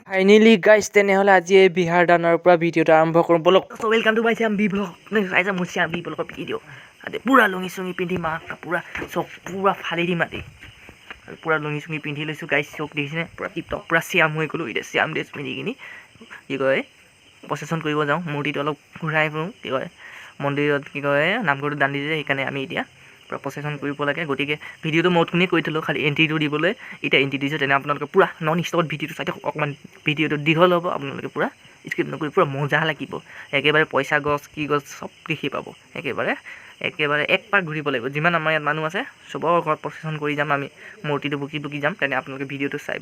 Finally guys তেনেহ'লে আজি এই বিহাৰ দানৰ পৰা ভিডিঅ'টো আৰম্ভ কৰোঁ বলক। Welcome to my Shyam B blog ৰাইজা মোৰ শ্যাম বি ব্লগৰ ভিডিঅ' আজি পূৰা লুঙি চুঙি পিন্ধি মাক পূৰা চক পূৰা ফালি দিম আজি আৰু পূৰা লুঙি চুঙি পিন্ধি লৈছোঁ গাইজ চক দেখিছেনে পূৰা টিপটপ পূৰা শ্যাম হৈ গ'লোঁ এতিয়া শ্যাম ড্ৰেছ পিন্ধি কিনি কি কয় প্ৰচেছন কৰিব যাওঁ মূৰ্তিটো অলপ ঘূৰাই ফুৰোঁ কি কয় মন্দিৰত কি কয় নামঘৰটো দান দিছে সেইকাৰণে আমি এতিয়া পূৰা প্ৰচেছন কৰিব লাগে গতিকে ভিডিঅ'টো মতখিনি কৈ থ'লোঁ খালি এণ্ট্ৰিটো দিবলৈ এতিয়া এণ্ট্ৰি দিছোঁ তেনে আপোনালোকে পূৰা নন ষ্টপত ভিডিঅ'টো চাই থাকক অকণমান ভিডিঅ'টো দীঘল হ'ব আপোনালোকে পূৰা স্কিপ নকৰি পূৰা মজা লাগিব একেবাৰে পইচা গছ কি গছ চব দেখি পাব একেবাৰে এক পাক ঘূৰিব লাগিব যিমান আমাৰ ইয়াত মানুহ আছে চবৰ ঘৰত প্ৰচেছন কৰি যাম আমি মূৰ্তিটো বুকি যাম তেনে আপোনালোকে ভিডিঅ'টো চাই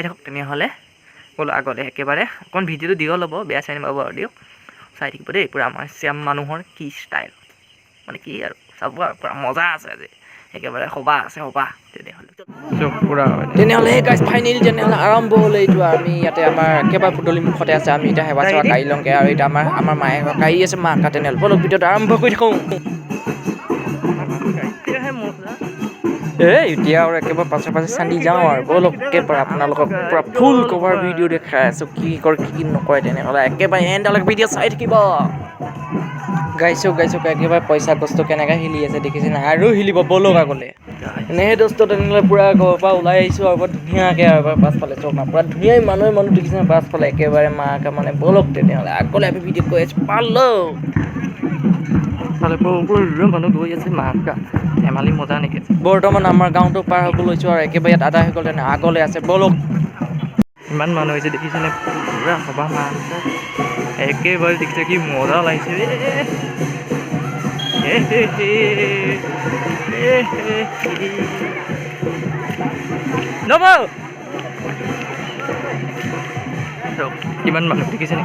থাকক তেনেহ'লে বোলো আগতে একেবাৰে অকণ ভিডিঅ'টো দীঘল হ'ব বেয়া চাই নাপাব আৰু দিয়ক চাই থাকিব দেই পূৰা আমাৰ শ্যাম মানুহৰ কি ষ্টাইল মানে কি আৰু চাব আৰু পূৰা মজা আছে আজি একেবাৰে সভা আছে সভা তেনেহ'লে সেই গাইজ ফাইনেলি তেনেহ'লে আৰম্ভ হ'লে এইটো আমি ইয়াতে আমাৰ একেবাৰে পুতলি মুখতে আছে আমি এতিয়া সেৱা চেৱা গাড়ী লওঁগৈ আৰু এতিয়া আমাৰ মায়ে গাড়ী আছে মা আঁকা তেনেহ'লে বলক ভিডিঅ'টো আৰম্ভ কৰি থাকোঁ এতিয়া আৰু একেবাৰে পাছে চান্দি যাওঁ আৰু বলক একেবাৰে আপোনালোকক পূৰা ফুল কভাৰ ভিডিঅ' দেখাই আছোঁ কি কৰে কি নকৰে তেনেহ'লে একেবাৰে এণ্ডলৈকে ভিডিঅ' চাই থাকিব গাইছোঁ একেবাৰে পইচা বস্তু কেনেকৈ হিলি আছে দেখিছেনে আৰু হিলিব বলক আগলৈ এনেহে দোস্ত তেনেহ'লে পূৰা ঘৰৰ পৰা ওলাই আহিছোঁ আৰু বৰ ধুনীয়াকৈ আৰু পাছফালে চক না পূৰা ধুনীয়াই মানুহ দেখিছেনে পাছফালে একেবাৰে মাকে মানে বলক তেনেহ'লে আগলৈ আমি ভিডিঅ' কৈ আছোঁ পালোঁ মানুহ গৈ আছে মাকা ধেমালি মজা নেকি বৰ্তমান আমাৰ গাঁৱটো পাৰ হ'ব লৈছোঁ আৰু একেবাৰে ইয়াত আদা হৈ গ'ল তেনে আগলৈ আছে বলক ইমান মানুহ হৈছে দেখিছেনে পূৰা সভা মা একেবাৰে দেখিছে কি মজা লাগিছে কিমান মানুহ দেখিছেনে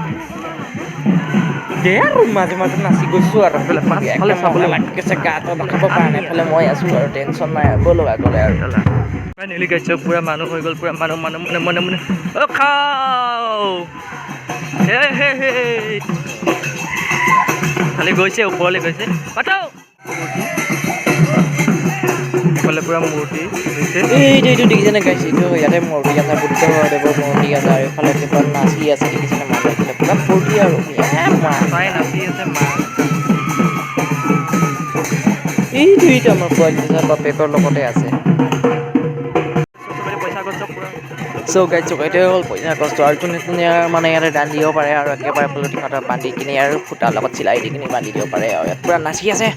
আৰু মাজে নাচি গৈছোঁ আৰু পাছফালে চাবলৈ লাগিছে গাটো দেখাব পৰা নাই এইফালে মই আছোঁ আৰু টেনশ্যন নাই আৰু ব'লো আগলৈ আৰু ফাইনেলি গাইছে পূৰা মানুহ হৈ গ'ল পূৰা মানুহ মনে অ' খাওঁ খালি গৈছে ওপৰলৈ গৈছে পাতৌ এইফালে পূৰা মূৰ্তি এইটো দেখিছেনে গাইছে এইটো ইয়াতে মূৰ্তি আছে বুদ্ধদেৱৰ মূৰ্তি আছে আৰু এইফালে একেবাৰে নাচি আছে দেখিছেনে মানুহ এইফালে পূৰা ফূৰ্তি আৰু চাই নাচি আছে মা এইটো আমাৰ পোৱালি বাপেকৰ লগতে আছে এইটোৱে হ'ল পইচা কষ্ট আৰু যোনে মানে ইয়াতে দান দিব পাৰে আৰু একেবাৰে পলিথিনতে বান্ধি কিনি আৰু ফুটাৰ লগত চিলাই দি কিনি বান্ধি দিব পাৰে আৰু ইয়াত পূৰা নাচি আছে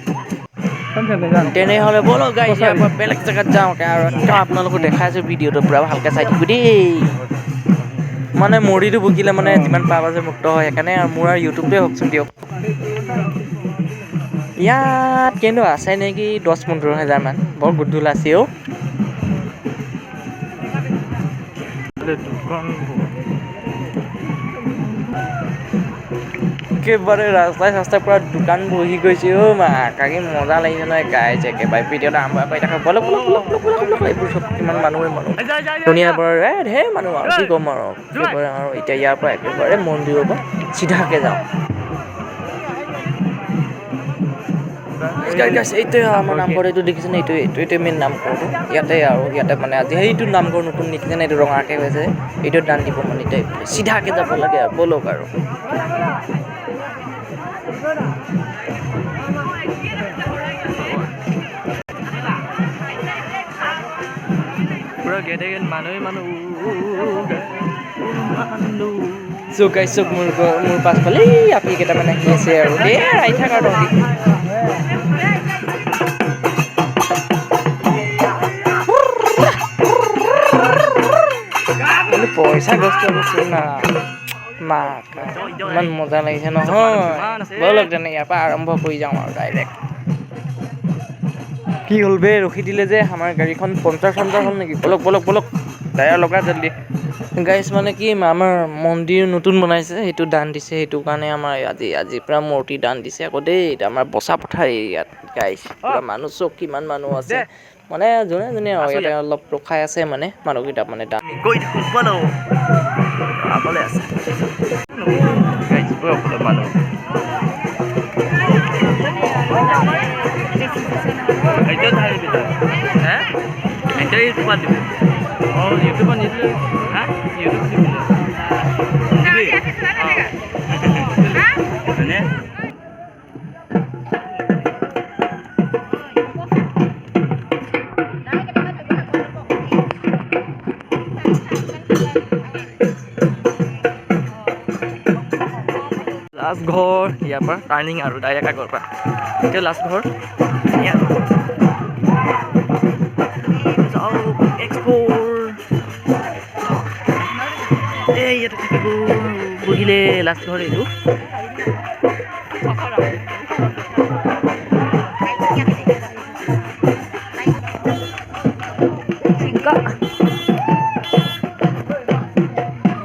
তেনেহ'লে ব'লক গাইজ ইয়াৰ পৰা বেলেগ জেগাত যাওঁগৈ আৰু একদম আপোনালোকক দেখাই আছোঁ ভিডিঅ'টো পূৰা ভালকৈ চাই থাকিব দেই মানে মূৰ্তিটো বুকিলে মানে যিমান পাপ আছে মুক্ত হয় সেইকাৰণে আৰু মোৰ আৰু ইউটিউবটোৱে হওকচোন দিয়ক ইয়াত কিন্তু আছে নেকি 10-15 হাজাৰমান বৰ গুডুল আছে অ' একেবাৰে ৰাস্তাই পূৰা দোকান বহি গৈছে অ' মা কাকি মজা লাগিছে নহয় গাইজ একেবাৰে ভিডিঅ'টো আৰম্ভ কৰি দেখা বলক এইবোৰ চব কিমান মানুহ ধুনীয়া বাৰু ঢেৰ মানুহ আৰু কি ক'ম আৰু একেবাৰে আৰু এতিয়া ইয়াৰ পৰা একেবাৰে মন্দিৰৰ পৰা চিধাকৈ যাওঁ এইটোৱে আমাৰ নামঘৰ এইটো দেখিছেনে এইটোৱে মেইন নামঘৰটো ইয়াতে মানে আজি সেইটো নামঘৰ নতুন দেখিছেনে এইটো ৰঙাকৈ হৈছে এইটো দান দিব মানে এতিয়া চিধাকৈ যাব লাগে আৰু ব'লক আৰু পূৰা গেদেগেন মানুহ চক মোৰ পাছফালে আপি কেইটামান আহি আছে আৰু দেই আহি থাক আৰু পইচা গছটো না মা ইমান মজা লাগিছে নহয় ব'লক তেনে ইয়াৰ পৰা আৰম্ভ কৰি যাওঁ আৰু ডাইৰেক্ট কি হ'ল বে ৰখি দিলে যে আমাৰ গাড়ীখন পঞ্চাৰ হ'ল নেকি বলক টায়াৰ লগা জল্দি গাইজ মানে কি আমাৰ মন্দিৰ নতুন বনাইছে সেইটো দান দিছে সেইটো কাৰণে আমাৰ আজি পৰা মূৰ্তি দান দিছে আকৌ দেই আমাৰ বচা পথাৰ ইয়াত গাইজ পূৰা মানুহ চক কিমান মানুহ আছে মানে যোনে আৰু ইয়াতে অলপ ৰখাই আছে মানে মানুহকেইটা মানে দান গৈ থাকোঁ বলো আগলৈ আছে মানুহ এতিয়া ইউটিউবত দিব অঁ ইউটিউবত নিদিলে হা ইউটিউবত দিবলৈ হয়নে লাষ্ট ঘৰ ইয়াৰ পৰা টাৰ্ণিং আৰু ডাইৰেক্ট আগৰ পৰা এতিয়া লাষ্ট ঘৰ যাওঁ এক্সপ'ৰ এই ইয়াতে থাকিব বহিলে লাষ্ট ঘৰ এইটো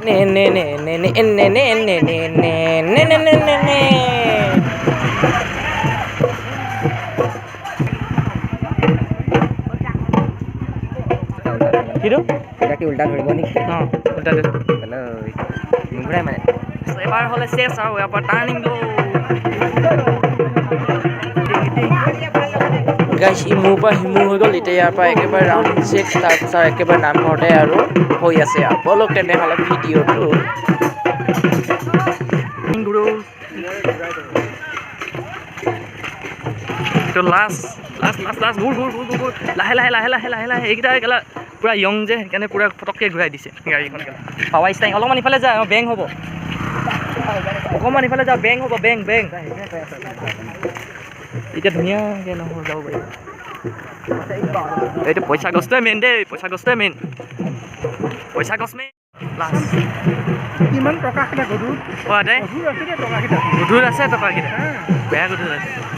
নে নে নে নে নে নে নে নে নে নে নে নে নে নে নে কিটো এটা কি উল্টা ধৰিব নেকি অঁ উল্টা দে নুঘূৰাই মানে এবাৰ হ'লে চেছ আৰু ইয়াৰ পৰা টাৰ্ণিং ল গাইছ ইমূৰ পৰা সিমূৰ হৈ গ'ল এতিয়া ইয়াৰ পৰা একেবাৰে ৰাউণ্ড ছিক্স তাৰপিছত একেবাৰে নামঘৰতে আৰু হৈ আছে আৰু ব'লক তেনেহ'লে ভিডিঅ'টো লাষ্ট ঘূৰ লাহে এইকেইটা কেলা পূৰা য়ং যে সেইকাৰণে পূৰা ফটককৈ ঘূৰাই দিছে গাড়ীখন পাৱাৰ ষ্টাইং অলপমান ইফালে যায় অঁ বেং হ'ব অকণমান ইফালে যাওঁ বেং হ'ব বেং এতিয়া ধুনীয়াকৈ নহয় যাব পাৰিব এইটো পইচা গছটোৱে মেইন দেই পইচা গছ মেইন লাষ্ট কিমান টকা খেলা গধুৰ কোৱা দে গধুৰ আছে দে টকাকেইটা গধুৰ আছে টকাকেইটা বেয়া গধুৰ আছে